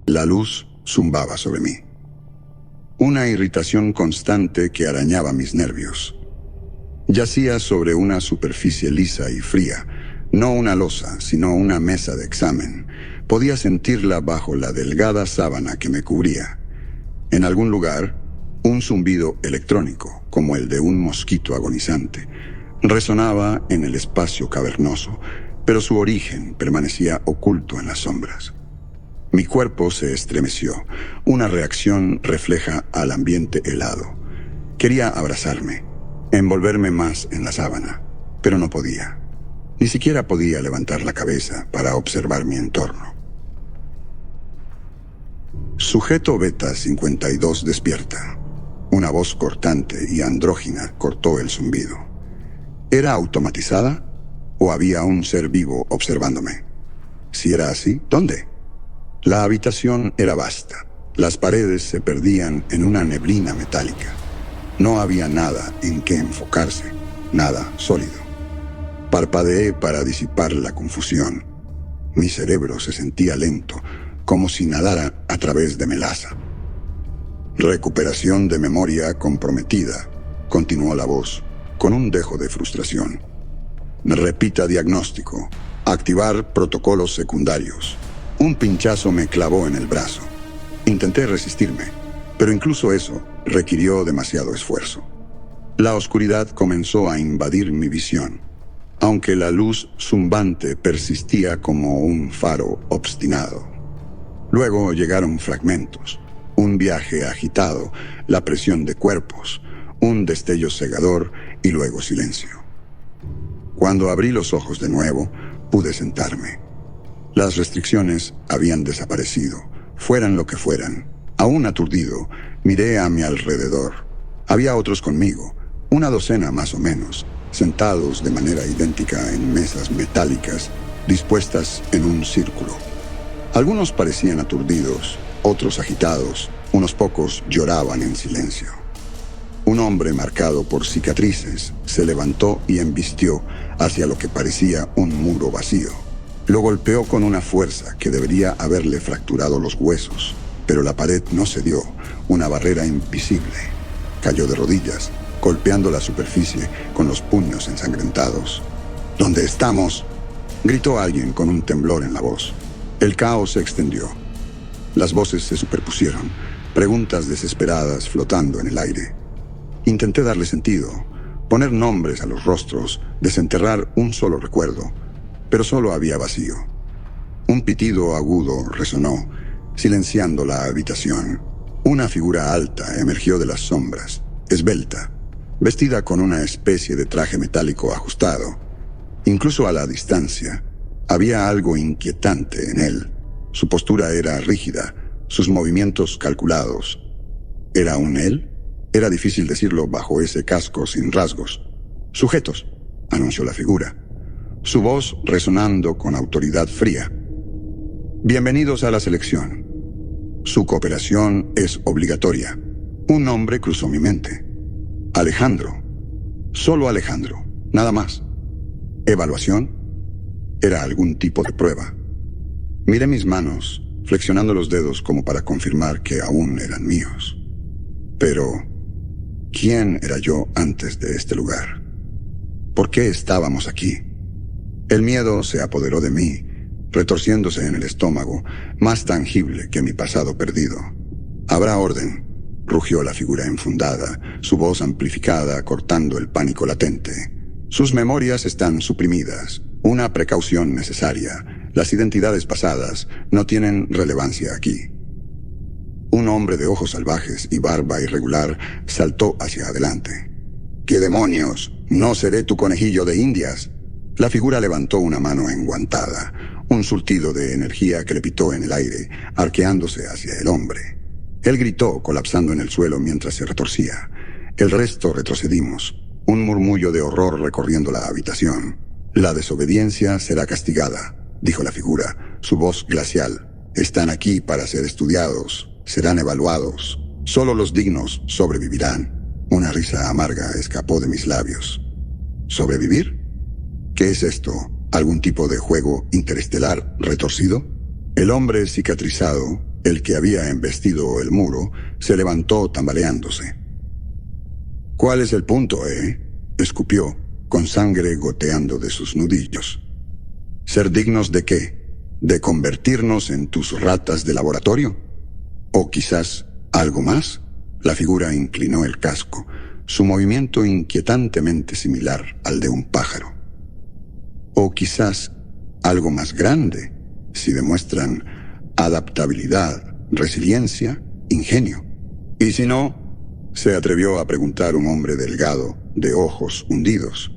La luz zumbaba sobre mí. Una irritación constante que arañaba mis nervios. Yacía sobre una superficie lisa y fría, no una losa, sino una mesa de examen. Podía sentirla bajo la delgada sábana que me cubría. En algún lugar, un zumbido electrónico, como el de un mosquito agonizante, resonaba en el espacio cavernoso, pero su origen permanecía oculto en las sombras. Mi cuerpo se estremeció. Una reacción refleja al ambiente helado. Quería abrazarme, envolverme más en la sábana, pero no podía. Ni siquiera podía levantar la cabeza para observar mi entorno. Sujeto Beta 52 despierta. Una voz cortante y andrógina cortó el zumbido. ¿Era automatizada o había un ser vivo observándome? Si era así, ¿dónde? La habitación era vasta. Las paredes se perdían en una neblina metálica. No había nada en que enfocarse, nada sólido. Parpadeé para disipar la confusión. Mi cerebro se sentía lento, como si nadara a través de melaza. Recuperación de memoria comprometida, continuó la voz, con un dejo de frustración. Repita diagnóstico. Activar protocolos secundarios. Un pinchazo me clavó en el brazo. Intenté resistirme, pero incluso eso requirió demasiado esfuerzo. La oscuridad comenzó a invadir mi visión, aunque la luz zumbante persistía como un faro obstinado. Luego llegaron fragmentos, un viaje agitado, la presión de cuerpos, un destello cegador y luego silencio. Cuando abrí los ojos de nuevo, pude sentarme. Las restricciones habían desaparecido, fueran lo que fueran. Aún aturdido, miré a mi alrededor. Había otros conmigo, una docena más o menos, sentados de manera idéntica en mesas metálicas, dispuestas en un círculo. Algunos parecían aturdidos, otros agitados, unos pocos lloraban en silencio. Un hombre marcado por cicatrices se levantó y embistió hacia lo que parecía un muro vacío. Lo golpeó con una fuerza que debería haberle fracturado los huesos, pero la pared no cedió, una barrera invisible. Cayó de rodillas, golpeando la superficie con los puños ensangrentados. ¿Dónde estamos?, gritó alguien con un temblor en la voz. El caos se extendió. Las voces se superpusieron, preguntas desesperadas flotando en el aire. Intenté darle sentido, poner nombres a los rostros, desenterrar un solo recuerdo, pero solo había vacío. Un pitido agudo resonó, silenciando la habitación. Una figura alta emergió de las sombras, esbelta, vestida con una especie de traje metálico ajustado. Incluso a la distancia, había algo inquietante en él. Su postura era rígida, sus movimientos calculados. ¿Era un él? Era difícil decirlo bajo ese casco sin rasgos. «Sujetos», anunció la figura, su voz resonando con autoridad fría. «Bienvenidos a la selección. Su cooperación es obligatoria». Un nombre cruzó mi mente. Alejandro. Solo Alejandro, nada más. ¿Evaluación? Era algún tipo de prueba. Miré mis manos, flexionando los dedos como para confirmar que aún eran míos. Pero, ¿quién era yo antes de este lugar? ¿Por qué estábamos aquí? El miedo se apoderó de mí, retorciéndose en el estómago, más tangible que mi pasado perdido. «Habrá orden», rugió la figura enfundada, su voz amplificada cortando el pánico latente. «Sus memorias están suprimidas. Una precaución necesaria. Las identidades pasadas no tienen relevancia aquí». Un hombre de ojos salvajes y barba irregular saltó hacia adelante. «¿Qué demonios? No seré tu conejillo de indias». La figura levantó una mano enguantada, un surtido de energía crepitó en el aire, arqueándose hacia el hombre. Él gritó, colapsando en el suelo mientras se retorcía. El resto retrocedimos, un murmullo de horror recorriendo la habitación. «La desobediencia será castigada», dijo la figura, su voz glacial. Están aquí para ser estudiados, serán evaluados. Solo los dignos sobrevivirán. Una risa amarga escapó de mis labios. ¿Sobrevivir? ¿Qué es esto? ¿Algún tipo de juego interestelar retorcido? El hombre cicatrizado, el que había embestido el muro, se levantó tambaleándose. ¿Cuál es el punto, escupió, con sangre goteando de sus nudillos. ¿Ser dignos de qué? ¿De convertirnos en tus ratas de laboratorio? ¿O quizás algo más? La figura inclinó el casco, su movimiento inquietantemente similar al de un pájaro. ¿O quizás algo más grande, si demuestran adaptabilidad, resiliencia, ingenio? Y si no, se atrevió a preguntar un hombre delgado, de ojos hundidos.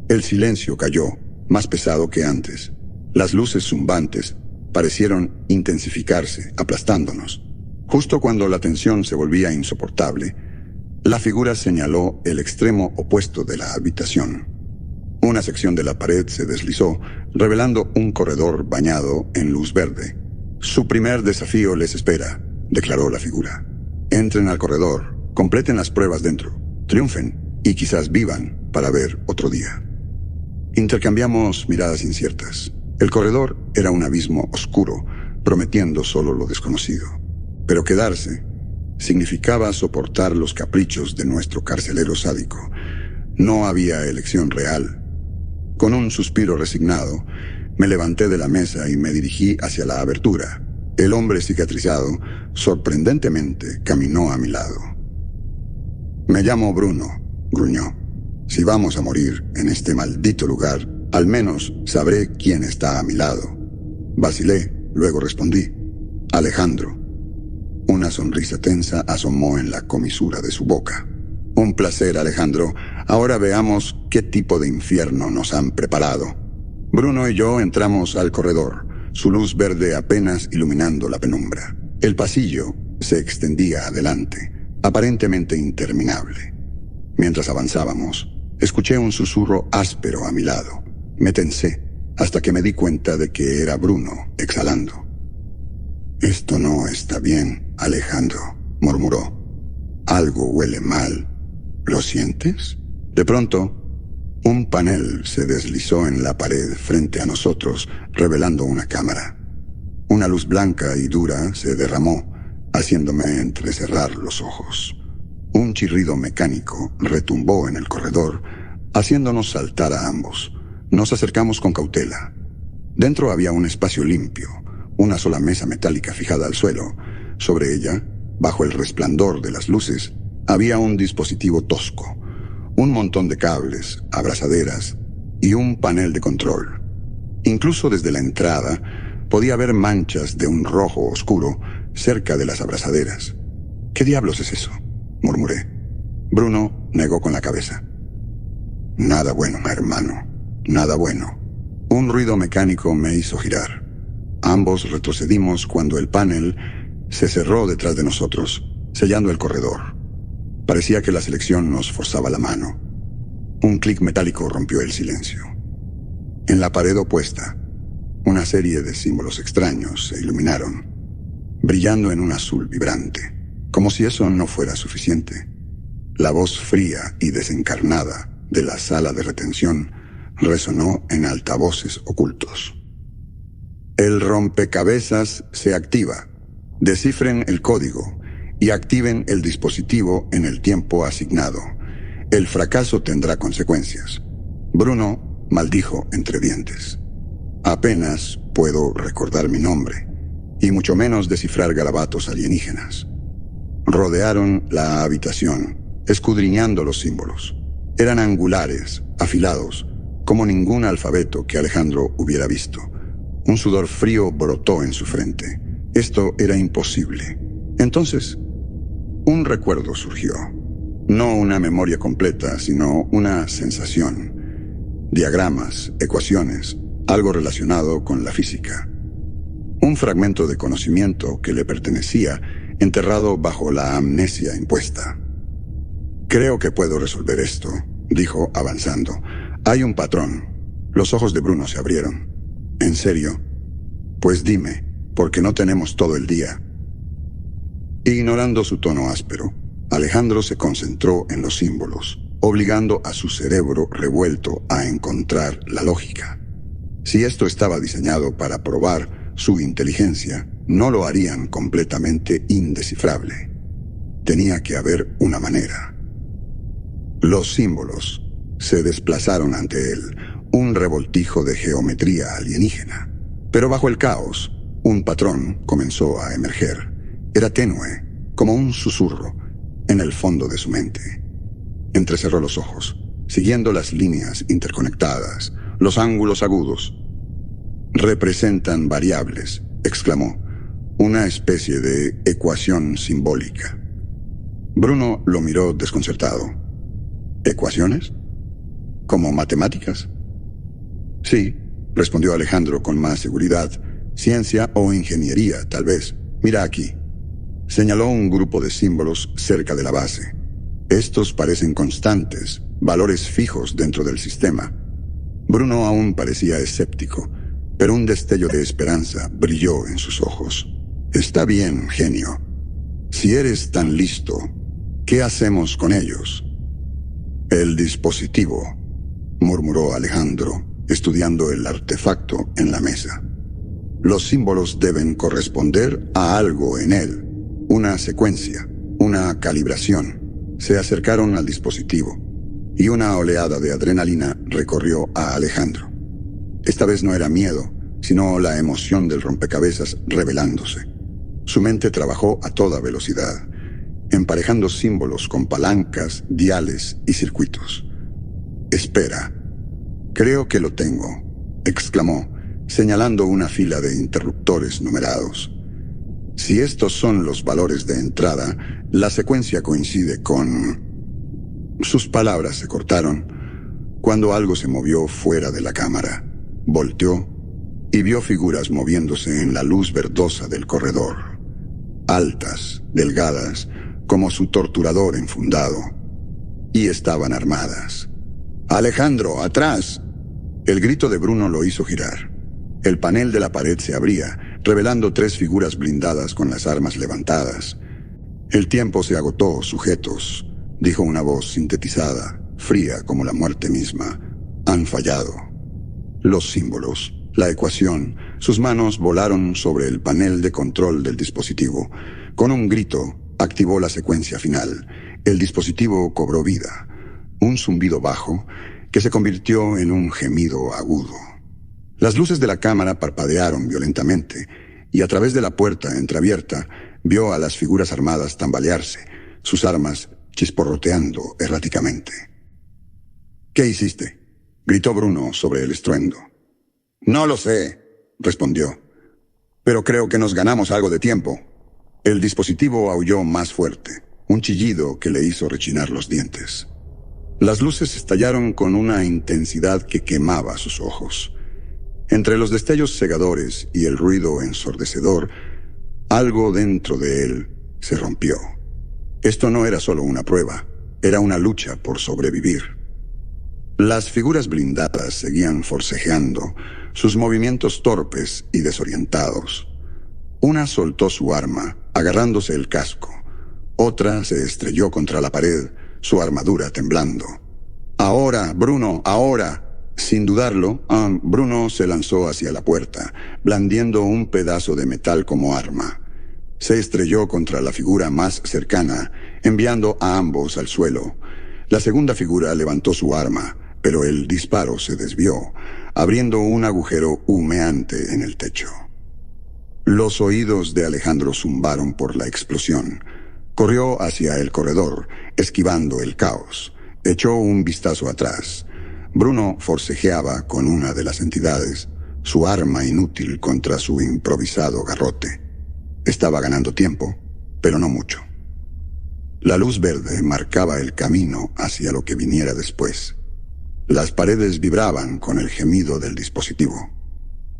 El silencio cayó, más pesado que antes. Las luces zumbantes parecieron intensificarse, aplastándonos. Justo cuando la tensión se volvía insoportable, la figura señaló el extremo opuesto de la habitación. Una sección de la pared se deslizó, revelando un corredor bañado en luz verde. Su primer desafío les espera, declaró la figura. Entren al corredor, completen las pruebas dentro, triunfen y quizás vivan para ver otro día. Intercambiamos miradas inciertas. El corredor era un abismo oscuro, prometiendo solo lo desconocido. Pero quedarse significaba soportar los caprichos de nuestro carcelero sádico. No había elección real. Con un suspiro resignado, me levanté de la mesa y me dirigí hacia la abertura. El hombre cicatrizado, sorprendentemente, caminó a mi lado. Me llamo Bruno, gruñó. Si vamos a morir en este maldito lugar, al menos sabré quién está a mi lado. Vacilé, luego respondí. Alejandro. Una sonrisa tensa asomó en la comisura de su boca. Un placer, Alejandro. Ahora veamos qué tipo de infierno nos han preparado. Bruno y yo entramos al corredor, su luz verde apenas iluminando la penumbra. El pasillo se extendía adelante, aparentemente interminable. Mientras avanzábamos, escuché un susurro áspero a mi lado. Me tensé hasta que me di cuenta de que era Bruno, exhalando. «Esto no está bien, Alejandro», murmuró. «Algo huele mal. ¿Lo sientes?» De pronto, un panel se deslizó en la pared frente a nosotros, revelando una cámara. Una luz blanca y dura se derramó, haciéndome entrecerrar los ojos. Un chirrido mecánico retumbó en el corredor, haciéndonos saltar a ambos. Nos acercamos con cautela. Dentro había un espacio limpio, una sola mesa metálica fijada al suelo. Sobre ella, bajo el resplandor de las luces, había un dispositivo tosco, un montón de cables, abrazaderas y un panel de control. Incluso desde la entrada, podía ver manchas de un rojo oscuro cerca de las abrazaderas. «¿Qué diablos es eso?», murmuré. Bruno negó con la cabeza. «Nada bueno, hermano, nada bueno». Un ruido mecánico me hizo girar. Ambos retrocedimos cuando el panel se cerró detrás de nosotros, sellando el corredor. Parecía que la selección nos forzaba la mano. Un clic metálico rompió el silencio. En la pared opuesta, una serie de símbolos extraños se iluminaron, brillando en un azul vibrante, como si eso no fuera suficiente. La voz fría y desencarnada de la sala de retención resonó en altavoces ocultos. «El rompecabezas se activa. Descifren el código y activen el dispositivo en el tiempo asignado. El fracaso tendrá consecuencias». Bruno maldijo entre dientes. «Apenas puedo recordar mi nombre, y mucho menos descifrar garabatos alienígenas». Rodearon la habitación, escudriñando los símbolos. Eran angulares, afilados, como ningún alfabeto que Alejandro hubiera visto. Un sudor frío brotó en su frente. Esto era imposible. Entonces, un recuerdo surgió. No una memoria completa, sino una sensación. Diagramas, ecuaciones, algo relacionado con la física. Un fragmento de conocimiento que le pertenecía, enterrado bajo la amnesia impuesta. «Creo que puedo resolver esto», dijo avanzando. «Hay un patrón». Los ojos de Bruno se abrieron. ¿En serio? Pues dime, porque no tenemos todo el día. Ignorando su tono áspero, Alejandro se concentró en los símbolos, obligando a su cerebro revuelto a encontrar la lógica. Si esto estaba diseñado para probar su inteligencia, no lo harían completamente indescifrable. Tenía que haber una manera. Los símbolos se desplazaron ante él, un revoltijo de geometría alienígena. Pero bajo el caos, un patrón comenzó a emerger. Era tenue, como un susurro, en el fondo de su mente. Entrecerró los ojos, siguiendo las líneas interconectadas, los ángulos agudos. «Representan variables», exclamó, «una especie de ecuación simbólica». Bruno lo miró desconcertado. ¿Ecuaciones? ¿Como matemáticas? Sí, respondió Alejandro con más seguridad. Ciencia o ingeniería, tal vez. Mira aquí. Señaló un grupo de símbolos cerca de la base. Estos parecen constantes, valores fijos dentro del sistema. Bruno aún parecía escéptico, pero un destello de esperanza brilló en sus ojos. Está bien, genio. Si eres tan listo, ¿qué hacemos con ellos? El dispositivo, murmuró Alejandro, estudiando el artefacto en la mesa. Los símbolos deben corresponder a algo en él, una secuencia, una calibración. Se acercaron al dispositivo, y una oleada de adrenalina recorrió a Alejandro. Esta vez no era miedo, sino la emoción del rompecabezas revelándose. Su mente trabajó a toda velocidad, emparejando símbolos con palancas, diales y circuitos. «Espera, creo que lo tengo», exclamó, señalando una fila de interruptores numerados. «Si estos son los valores de entrada, la secuencia coincide con...». Sus palabras se cortaron cuando algo se movió fuera de la cámara. Volteó y vio figuras moviéndose en la luz verdosa del corredor. Altas, delgadas, como su torturador enfundado. Y estaban armadas. «¡Alejandro, atrás!». El grito de Bruno lo hizo girar. El panel de la pared se abría, revelando 3 figuras blindadas con las armas levantadas. «El tiempo se agotó, sujetos», dijo una voz sintetizada, fría como la muerte misma. «Han fallado». Los símbolos, la ecuación, sus manos volaron sobre el panel de control del dispositivo. Con un grito, activó la secuencia final. El dispositivo cobró vida. Un zumbido bajo que se convirtió en un gemido agudo. Las luces de la cámara parpadearon violentamente, y a través de la puerta entreabierta vio a las figuras armadas tambalearse, sus armas chisporroteando erráticamente. «¿Qué hiciste?», gritó Bruno sobre el estruendo. «No lo sé», respondió, «pero creo que nos ganamos algo de tiempo». El dispositivo aulló más fuerte, un chillido que le hizo rechinar los dientes. Las luces estallaron con una intensidad que quemaba sus ojos. Entre los destellos cegadores y el ruido ensordecedor, algo dentro de él se rompió. Esto no era solo una prueba, era una lucha por sobrevivir. Las figuras blindadas seguían forcejeando, sus movimientos torpes y desorientados. Una soltó su arma, agarrándose el casco. Otra se estrelló contra la pared, su armadura temblando. «Ahora, Bruno, ahora». Sin dudarlo, Bruno se lanzó hacia la puerta, blandiendo un pedazo de metal como arma. Se estrelló contra la figura más cercana, enviando a ambos al suelo. La segunda figura levantó su arma, pero el disparo se desvió, abriendo un agujero humeante en el techo. Los oídos de Alejandro zumbaron por la explosión. Corrió hacia el corredor, esquivando el caos. Echó un vistazo atrás. Bruno forcejeaba con una de las entidades, su arma inútil contra su improvisado garrote. Estaba ganando tiempo, pero no mucho. La luz verde marcaba el camino hacia lo que viniera después. Las paredes vibraban con el gemido del dispositivo.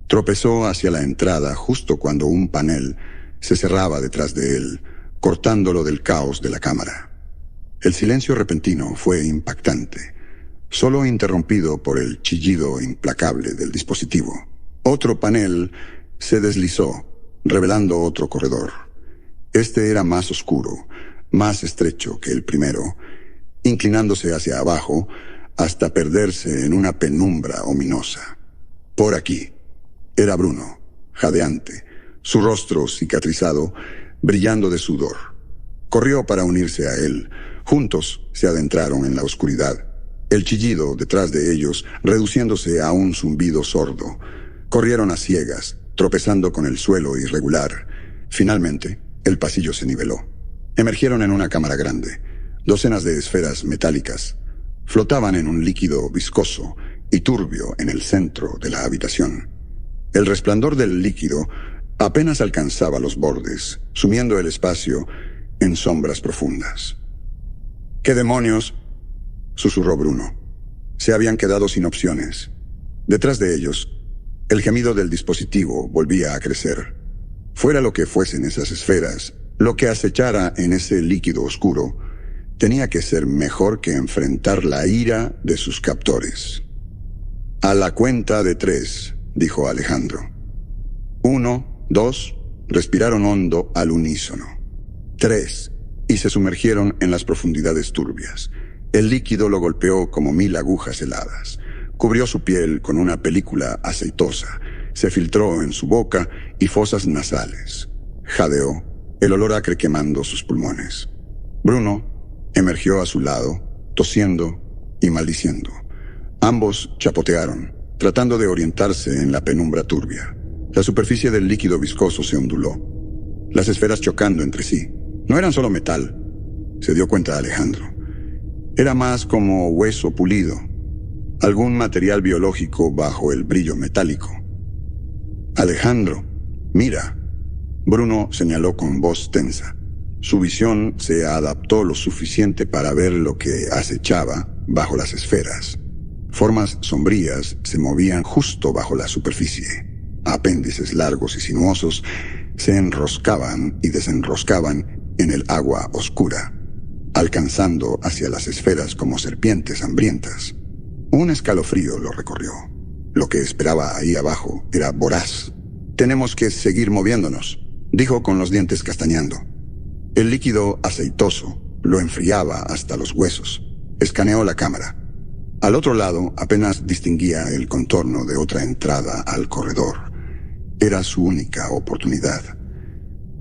Tropezó hacia la entrada justo cuando un panel se cerraba detrás de él, cortándolo del caos de la cámara. El silencio repentino fue impactante, solo interrumpido por el chillido implacable del dispositivo. Otro panel se deslizó, revelando otro corredor. Este era más oscuro, más estrecho que el primero, inclinándose hacia abajo hasta perderse en una penumbra ominosa. Por aquí. Era Bruno, jadeante, su rostro cicatrizado, brillando de sudor. Corrió para unirse a él. Juntos se adentraron en la oscuridad, el chillido detrás de ellos reduciéndose a un zumbido sordo. Corrieron a ciegas, tropezando con el suelo irregular. Finalmente, el pasillo se niveló. Emergieron en una cámara grande. Docenas de esferas metálicas flotaban en un líquido viscoso y turbio en el centro de la habitación. El resplandor del líquido apenas alcanzaba los bordes, sumiendo el espacio en sombras profundas. «¿Qué demonios?», susurró Bruno. Se habían quedado sin opciones. Detrás de ellos, el gemido del dispositivo volvía a crecer. Fuera lo que fuesen esas esferas, lo que acechara en ese líquido oscuro, tenía que ser mejor que enfrentar la ira de sus captores. «A la cuenta de 3», dijo Alejandro. 1, 2, respiraron hondo al unísono. 3, y se sumergieron en las profundidades turbias. El líquido lo golpeó como 1000 agujas heladas. Cubrió su piel con una película aceitosa. Se filtró en su boca y fosas nasales. Jadeó, el olor acre quemando sus pulmones. Bruno emergió a su lado, tosiendo y maldiciendo. Ambos chapotearon, tratando de orientarse en la penumbra turbia. La superficie del líquido viscoso se onduló, las esferas chocando entre sí. No eran solo metal, se dio cuenta Alejandro. Era más como hueso pulido, algún material biológico bajo el brillo metálico. «Alejandro, mira», Bruno señaló con voz tensa. Su visión se adaptó lo suficiente para ver lo que acechaba bajo las esferas. Formas sombrías se movían justo bajo la superficie. Apéndices largos y sinuosos se enroscaban y desenroscaban en el agua oscura, alcanzando hacia las esferas como serpientes hambrientas. Un escalofrío lo recorrió. Lo que esperaba ahí abajo era voraz. «Tenemos que seguir moviéndonos», dijo con los dientes castañando. El líquido aceitoso lo enfriaba hasta los huesos. Escaneó la cámara. Al otro lado apenas distinguía el contorno de otra entrada al corredor. Era su única oportunidad.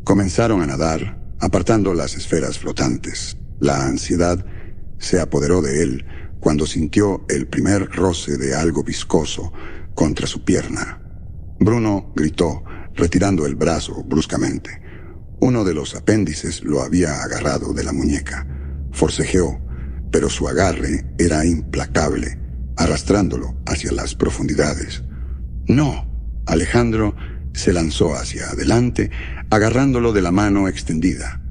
Comenzaron a nadar, apartando las esferas flotantes. La ansiedad se apoderó de él cuando sintió el primer roce de algo viscoso contra su pierna. Bruno gritó, retirando el brazo bruscamente. Uno de los apéndices lo había agarrado de la muñeca. Forcejeó, pero su agarre era implacable, arrastrándolo hacia las profundidades. «No», Alejandro se lanzó hacia adelante, agarrándolo de la mano extendida.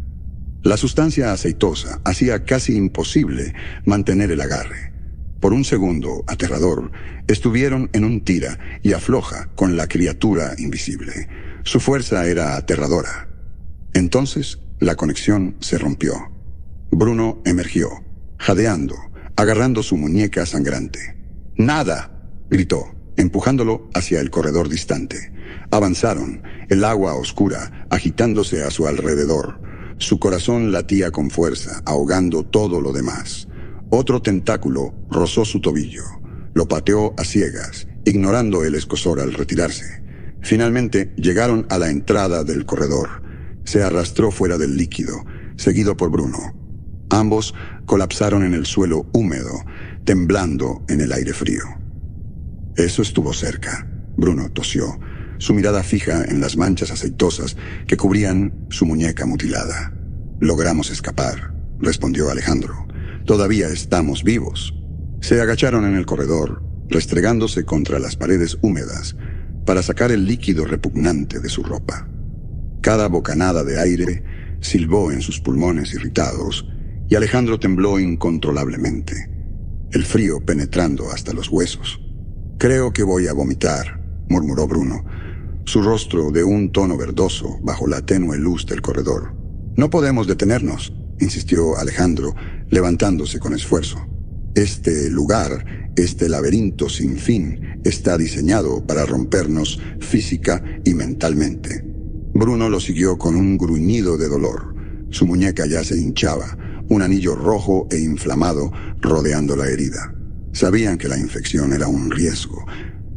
La sustancia aceitosa hacía casi imposible mantener el agarre. Por un segundo aterrador, estuvieron en un tira y afloja con la criatura invisible. Su fuerza era aterradora. Entonces, la conexión se rompió. Bruno emergió, jadeando, agarrando su muñeca sangrante. «¡Nada!», gritó, empujándolo hacia el corredor distante. Avanzaron, el agua oscura agitándose a su alrededor. Su corazón latía con fuerza, ahogando todo lo demás. Otro tentáculo rozó su tobillo. Lo pateó a ciegas, ignorando el escozor al retirarse. Finalmente llegaron a la entrada del corredor. Se arrastró fuera del líquido, seguido por Bruno. Ambos colapsaron en el suelo húmedo, temblando en el aire frío. «Eso estuvo cerca», Bruno tosió, su mirada fija en las manchas aceitosas que cubrían su muñeca mutilada. «Logramos escapar», respondió Alejandro. «Todavía estamos vivos». Se agacharon en el corredor, restregándose contra las paredes húmedas, para sacar el líquido repugnante de su ropa. Cada bocanada de aire silbó en sus pulmones irritados, y Alejandro tembló incontrolablemente, el frío penetrando hasta los huesos. «Creo que voy a vomitar», murmuró Bruno, su rostro de un tono verdoso bajo la tenue luz del corredor. «No podemos detenernos», insistió Alejandro, levantándose con esfuerzo. Este lugar, este laberinto sin fin, está diseñado para rompernos física y mentalmente. Bruno lo siguió con un gruñido de dolor. Su muñeca ya se hinchaba, un anillo rojo e inflamado rodeando la herida. Sabían que la infección era un riesgo,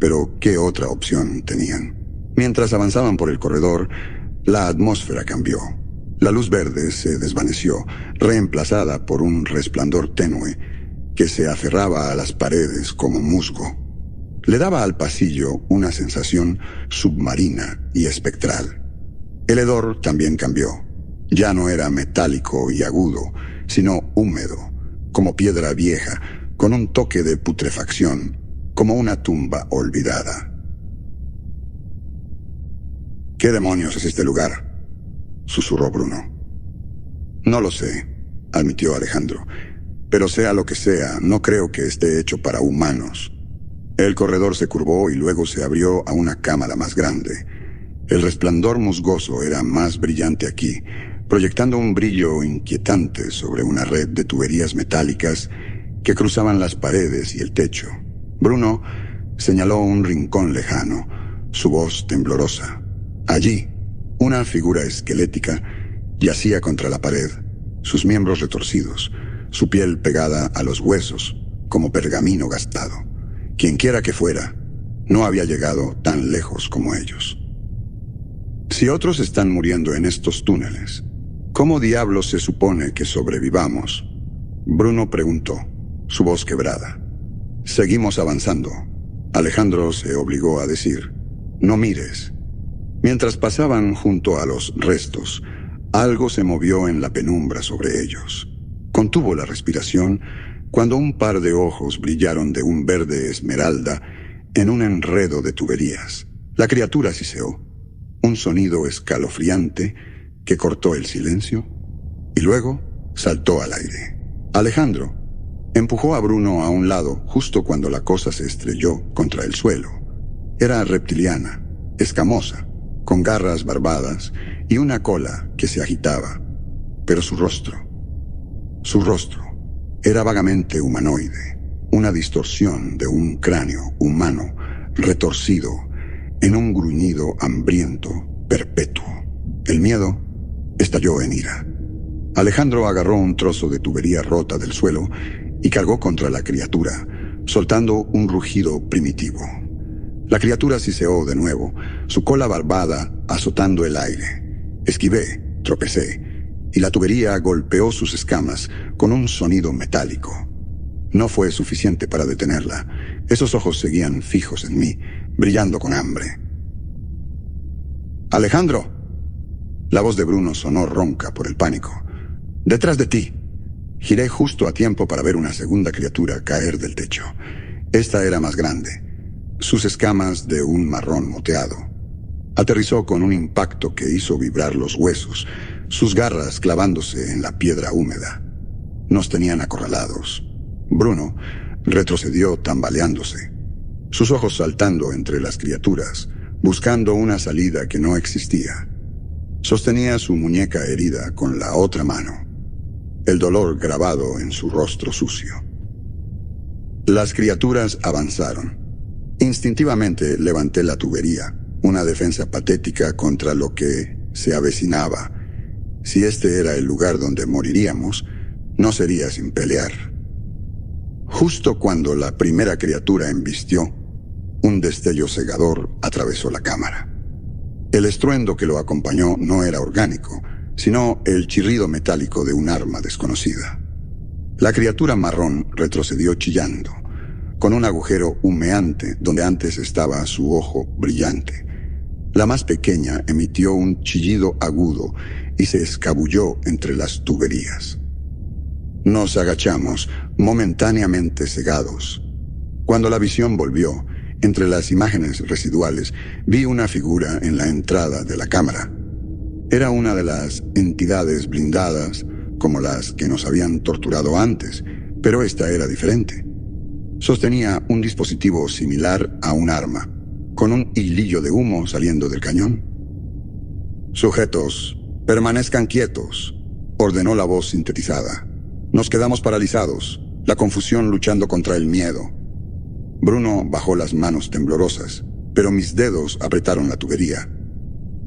pero ¿qué otra opción tenían? Mientras avanzaban por el corredor, la atmósfera cambió. La luz verde se desvaneció, reemplazada por un resplandor tenue que se aferraba a las paredes como musgo. Le daba al pasillo una sensación submarina y espectral. El hedor también cambió. Ya no era metálico y agudo, sino húmedo, como piedra vieja, con un toque de putrefacción, como una tumba olvidada. ¿Qué demonios es este lugar?, susurró Bruno. No lo sé, admitió Alejandro, pero sea lo que sea, no creo que esté hecho para humanos. El corredor se curvó y luego se abrió a una cámara más grande. El resplandor musgoso era más brillante aquí, proyectando un brillo inquietante sobre una red de tuberías metálicas que cruzaban las paredes y el techo. Bruno señaló un rincón lejano, su voz temblorosa. Allí, una figura esquelética yacía contra la pared, sus miembros retorcidos, su piel pegada a los huesos, como pergamino gastado. Quienquiera que fuera, no había llegado tan lejos como ellos. Si otros están muriendo en estos túneles, ¿cómo diablos se supone que sobrevivamos?, Bruno preguntó, su voz quebrada. Seguimos avanzando. Alejandro se obligó a decir, no mires. Mientras pasaban junto a los restos, algo se movió en la penumbra sobre ellos. Contuvo la respiración cuando un par de ojos brillaron de un verde esmeralda en un enredo de tuberías. La criatura siseó, un sonido escalofriante que cortó el silencio y luego saltó al aire. Alejandro empujó a Bruno a un lado justo cuando la cosa se estrelló contra el suelo. Era reptiliana, escamosa, con garras barbadas y una cola que se agitaba, pero su rostro era vagamente humanoide, una distorsión de un cráneo humano retorcido en un gruñido hambriento perpetuo. El miedo estalló en ira. Alejandro agarró un trozo de tubería rota del suelo y cargó contra la criatura, soltando un rugido primitivo. La criatura siseó de nuevo, su cola barbada azotando el aire. Esquivé, tropecé, y la tubería golpeó sus escamas con un sonido metálico. No fue suficiente para detenerla. Esos ojos seguían fijos en mí, brillando con hambre. ¡Alejandro! La voz de Bruno sonó ronca por el pánico. ¡Detrás de ti! Giré justo a tiempo para ver una segunda criatura caer del techo. Esta era más grande, sus escamas de un marrón moteado. Aterrizó con un impacto que hizo vibrar los huesos, sus garras clavándose en la piedra húmeda. Nos tenían acorralados. Bruno retrocedió tambaleándose, sus ojos saltando entre las criaturas, buscando una salida que no existía. Sostenía su muñeca herida con la otra mano, el dolor grabado en su rostro sucio. Las criaturas avanzaron. Instintivamente levanté la tubería, una defensa patética contra lo que se avecinaba. Si este era el lugar donde moriríamos, no sería sin pelear. Justo cuando la primera criatura embistió, un destello cegador atravesó la cámara. El estruendo que lo acompañó no era orgánico, sino el chirrido metálico de un arma desconocida. La criatura marrón retrocedió chillando, con un agujero humeante donde antes estaba su ojo brillante. La más pequeña emitió un chillido agudo y se escabulló entre las tuberías. Nos agachamos, momentáneamente cegados. Cuando la visión volvió, entre las imágenes residuales, vi una figura en la entrada de la cámara. Era una de las entidades blindadas, como las que nos habían torturado antes, pero esta era diferente. Sostenía un dispositivo similar a un arma, con un hilillo de humo saliendo del cañón. «Sujetos, permanezcan quietos», ordenó la voz sintetizada. «Nos quedamos paralizados. la confusión luchando contra el miedo. Bruno bajó las manos temblorosas, pero mis dedos apretaron la tubería.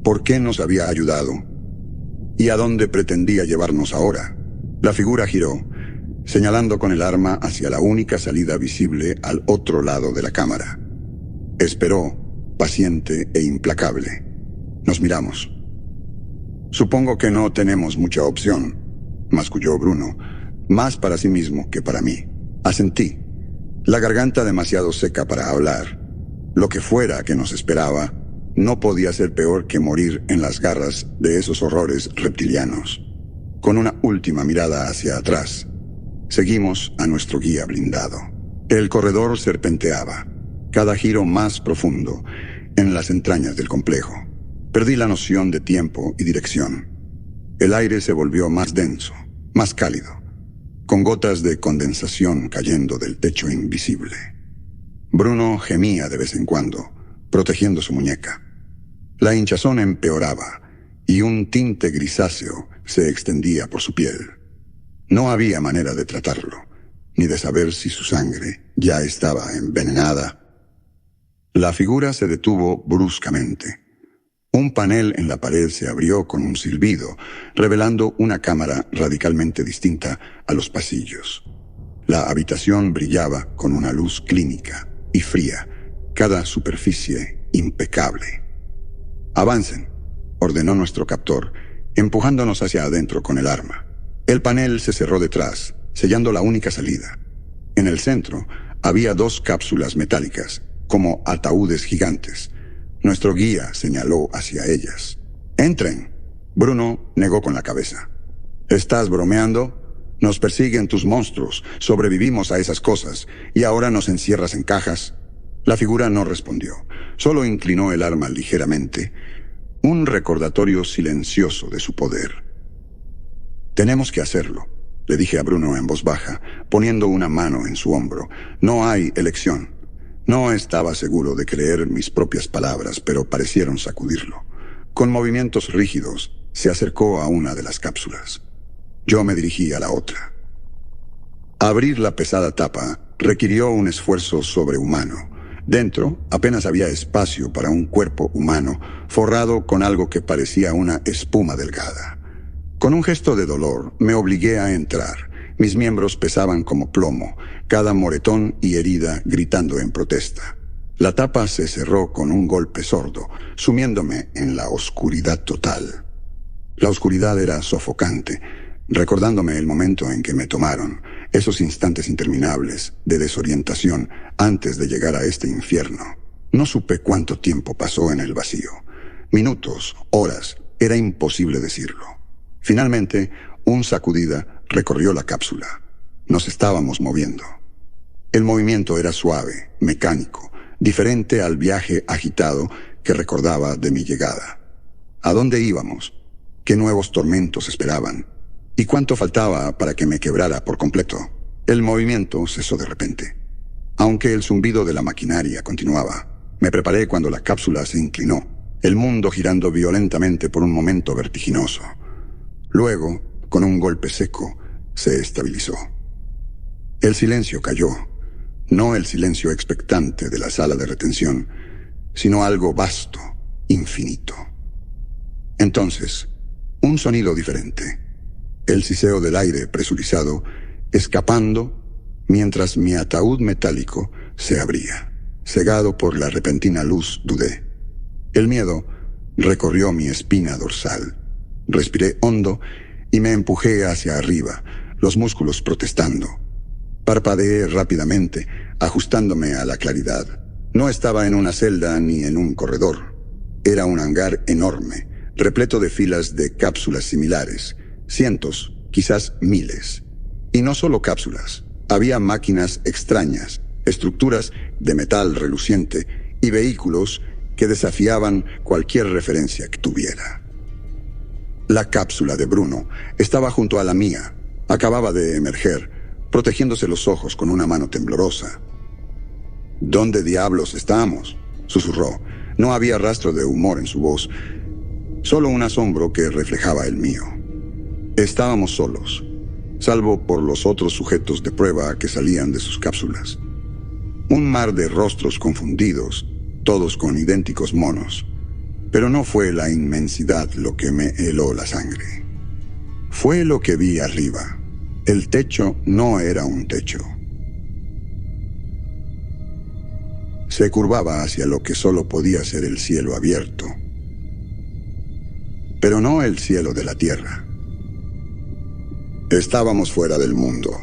¿Por qué nos había ayudado? ¿Y a dónde pretendía llevarnos ahora? La figura giró, señalando con el arma hacia la única salida visible al otro lado de la cámara. Esperó, paciente e implacable. Nos miramos. «Supongo que no tenemos mucha opción», masculló Bruno, más para sí mismo que para mí. Asentí, la garganta demasiado seca para hablar. Lo que fuera que nos esperaba no podía ser peor que morir en las garras de esos horrores reptilianos. Con una última mirada hacia atrás, seguimos a nuestro guía blindado. El corredor serpenteaba, cada giro más profundo, en las entrañas del complejo. Perdí la noción de tiempo y dirección. El aire se volvió más denso, más cálido, con gotas de condensación cayendo del techo invisible. Bruno gemía de vez en cuando, protegiendo su muñeca. La hinchazón empeoraba, y un tinte grisáceo se extendía por su piel. No había manera de tratarlo, ni de saber si su sangre ya estaba envenenada. La figura se detuvo bruscamente. Un panel en la pared se abrió con un silbido, revelando una cámara radicalmente distinta a los pasillos. La habitación brillaba con una luz clínica y fría, cada superficie impecable. «Avancen», ordenó nuestro captor, empujándonos hacia adentro con el arma. El panel se cerró detrás, sellando la única salida. En el centro había 2 cápsulas metálicas, como ataúdes gigantes. Nuestro guía señaló hacia ellas. «Entren». Bruno negó con la cabeza. «¿Estás bromeando? Nos persiguen tus monstruos, sobrevivimos a esas cosas, y ahora nos encierras en cajas». La figura no respondió, solo inclinó el arma ligeramente, un recordatorio silencioso de su poder. «Tenemos que hacerlo», le dije a Bruno en voz baja, poniendo una mano en su hombro. «No hay elección». No estaba seguro de creer mis propias palabras, pero parecieron sacudirlo. Con movimientos rígidos, se acercó a una de las cápsulas. Yo me dirigí a la otra. Abrir la pesada tapa requirió un esfuerzo sobrehumano. Dentro apenas había espacio para un cuerpo humano, forrado con algo que parecía una espuma delgada. Con un gesto de dolor, me obligué a entrar. Mis miembros pesaban como plomo, cada moretón y herida gritando en protesta. La tapa se cerró con un golpe sordo, sumiéndome en la oscuridad total. La oscuridad era sofocante, recordándome el momento en que me tomaron, esos instantes interminables de desorientación antes de llegar a este infierno. No supe cuánto tiempo pasó en el vacío. Minutos, horas, era imposible decirlo. Finalmente, un sacudida recorrió la cápsula. Nos estábamos moviendo. El movimiento era suave, mecánico, diferente al viaje agitado que recordaba de mi llegada. ¿A dónde íbamos? ¿Qué nuevos tormentos esperaban? ¿Y cuánto faltaba para que me quebrara por completo? El movimiento cesó de repente. Aunque el zumbido de la maquinaria continuaba, me preparé cuando la cápsula se inclinó, el mundo girando violentamente por un momento vertiginoso. Luego, con un golpe seco, se estabilizó. El silencio cayó, no el silencio expectante de la sala de retención, sino algo vasto, infinito. Entonces, un sonido diferente, el siseo del aire presurizado, escapando mientras mi ataúd metálico se abría. Cegado por la repentina luz, dudé. El miedo recorrió mi espina dorsal. Respiré hondo y me empujé hacia arriba, los músculos protestando. Parpadeé rápidamente, ajustándome a la claridad. No estaba en una celda ni en un corredor. Era un hangar enorme, repleto de filas de cápsulas similares, cientos, quizás miles. Y no solo cápsulas, había máquinas extrañas, estructuras de metal reluciente y vehículos que desafiaban cualquier referencia que tuviera. La cápsula de Bruno estaba junto a la mía. Acababa de emerger, protegiéndose los ojos con una mano temblorosa. «¿Dónde diablos estamos?», susurró. No había rastro de humor en su voz, solo un asombro que reflejaba el mío. Estábamos solos, salvo por los otros sujetos de prueba que salían de sus cápsulas. Un mar de rostros confundidos, todos con idénticos monos. Pero no fue la inmensidad lo que me heló la sangre. Fue lo que vi arriba. El techo no era un techo. Se curvaba hacia lo que solo podía ser el cielo abierto. Pero no el cielo de la tierra. Estábamos fuera del mundo.